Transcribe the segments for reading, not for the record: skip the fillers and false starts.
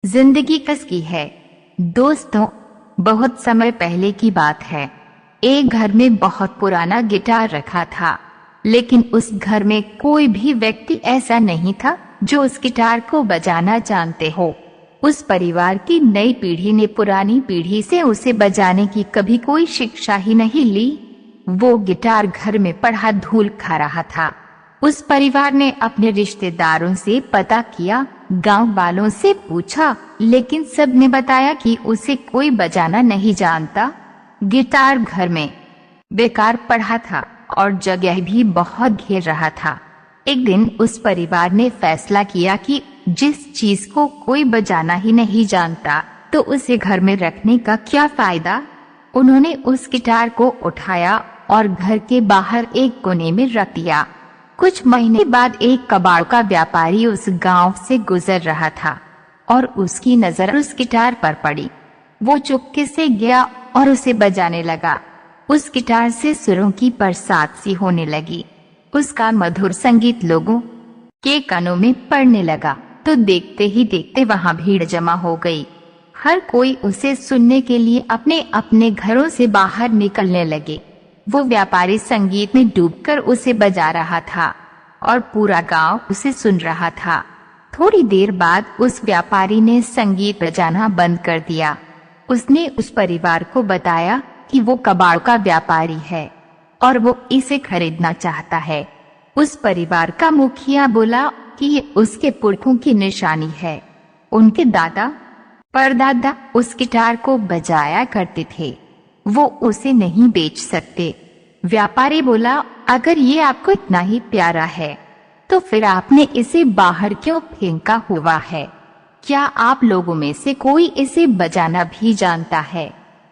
जिंदगी कसकी है। दोस्तों, बहुत समय पहले की बात है। एक घर में बहुत पुराना गिटार रखा था, लेकिन उस घर में कोई भी व्यक्ति ऐसा नहीं था जो उस गिटार को बजाना जानते हो। उस परिवार की नई पीढ़ी ने पुरानी पीढ़ी से उसे बजाने की कभी कोई शिक्षा ही नहीं ली। वो गिटार घर में पड़ा धूल खा रहा था। उस परिवार ने अपने रिश्तेदारों से पता किया, गांव वालों से पूछा, लेकिन सब ने बताया कि उसे कोई बजाना नहीं जानता। गिटार घर में बेकार पड़ा था और जगह भी बहुत घेर रहा था। एक दिन उस परिवार ने फैसला किया कि जिस चीज को कोई बजाना ही नहीं जानता तो उसे घर में रखने का क्या फायदा। उन्होंने उस गिटार को उठाया और घर के बाहर एक कोने में रख दिया। कुछ महीने बाद एक कबाड़ का व्यापारी उस गांव से गुजर रहा था और उसकी नजर उस गिटार पर पड़ी। वो चुपके से गया और उसे बजाने लगा। उस गिटार से सुरों की बरसात सी होने लगी। उसका मधुर संगीत लोगों के कानों में पड़ने लगा तो देखते ही देखते वहां भीड़ जमा हो गई। हर कोई उसे सुनने के लिए अपने अपने घरों से बाहर निकलने लगे। वो व्यापारी संगीत में डूबकर उसे बजा रहा था और पूरा गांव उसे सुन रहा था। थोड़ी देर बाद उस व्यापारी ने संगीत बजाना बंद कर दिया। उसने उस परिवार को बताया कि वो कबाड़ का व्यापारी है और वो इसे खरीदना चाहता है। उस परिवार का मुखिया बोला कि ये उसके पुरखों की निशानी है। उनके दादा परदादा उस गिटार को बजाया करते थे, वो उसे नहीं बेच सकते। व्यापारी बोला, अगर ये आपको इतना ही प्यारा है तो फिर आपने इसे बाहर क्यों फेंका हुआ है? क्या आप लोगों में से कोई इसे बजाना भी जानता है?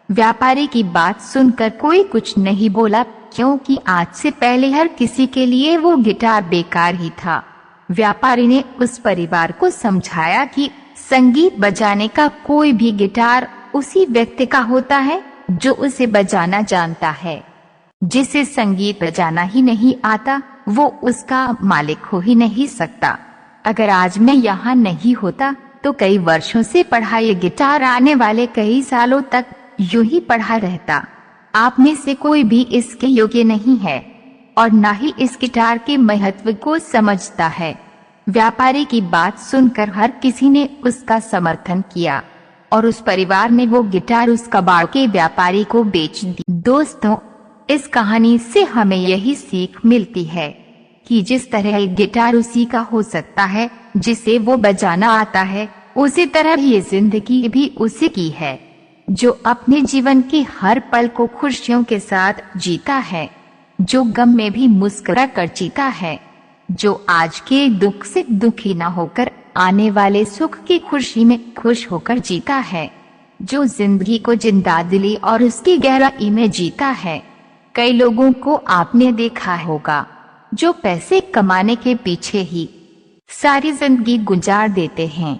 व्यापारी की बात सुनकर कोई कुछ नहीं बोला, क्योंकि आज से पहले हर किसी के लिए वो गिटार बेकार ही था। व्यापारी ने उस परिवार को समझाया कि संगीत बजाने का कोई भी गिटार उसी व्यक्ति का होता है जो उसे बजाना जानता है। जिसे संगीत बजाना ही नहीं आता वो उसका मालिक हो ही नहीं सकता। अगर आज मैं यहाँ नहीं होता तो कई वर्षों से पढ़ा ये गिटार आने वाले कई सालों तक यूं ही पढ़ा रहता। आप में से कोई भी इसके योग्य नहीं है और न ही इस गिटार के महत्व को समझता है। व्यापारी की बात सुनकर हर किसी ने उसका समर्थन किया और उस परिवार ने वो गिटार उस कबाड़ के व्यापारी को बेच दी। दोस्तों, इस कहानी से हमें यही सीख मिलती है कि जिस तरह एक गिटार उसी का हो सकता है जिसे वो बजाना आता है, उसी तरह ये जिंदगी भी उसी की है जो अपने जीवन के हर पल को खुशियों के साथ जीता है, जो गम में भी मुस्कुरा कर जीता है, जो आज के दुख से दुखी न होकर आने वाले सुख की खुशी में खुश होकर जीता है, जो जिंदगी को जिंदा दिली और उसकी गहराई में जीता है। कई लोगों को आपने देखा होगा जो पैसे कमाने के पीछे ही सारी जिंदगी गुजार देते हैं।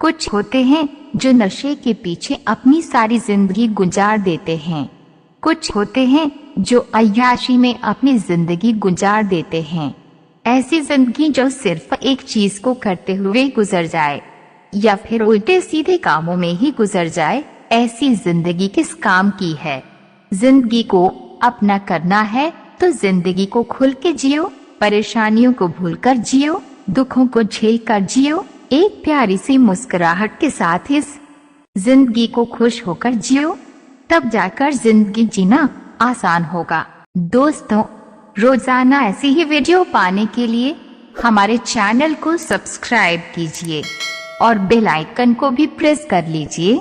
कुछ होते हैं जो नशे के पीछे अपनी सारी जिंदगी गुजार देते हैं। कुछ होते हैं जो अय्याशी में अपनी जिंदगी गुजार देते हैं। ऐसी जिंदगी जो सिर्फ एक चीज को करते हुए गुजर जाए या फिर उल्टे सीधे कामों में ही गुजर जाए, ऐसी जिंदगी किस काम की है? जिंदगी को अपना करना है तो जिंदगी को खुल के जियो, परेशानियों को भूलकर जियो, दुखों को झेल कर जियो, एक प्यारी सी मुस्कुराहट के साथ इस जिंदगी को खुश होकर जियो, तब जाकर जिंदगी जीना आसान होगा। दोस्तों, रोजाना ऐसी ही वीडियो पाने के लिए हमारे चैनल को सब्सक्राइब कीजिए और बेल आइकन को भी प्रेस कर लीजिए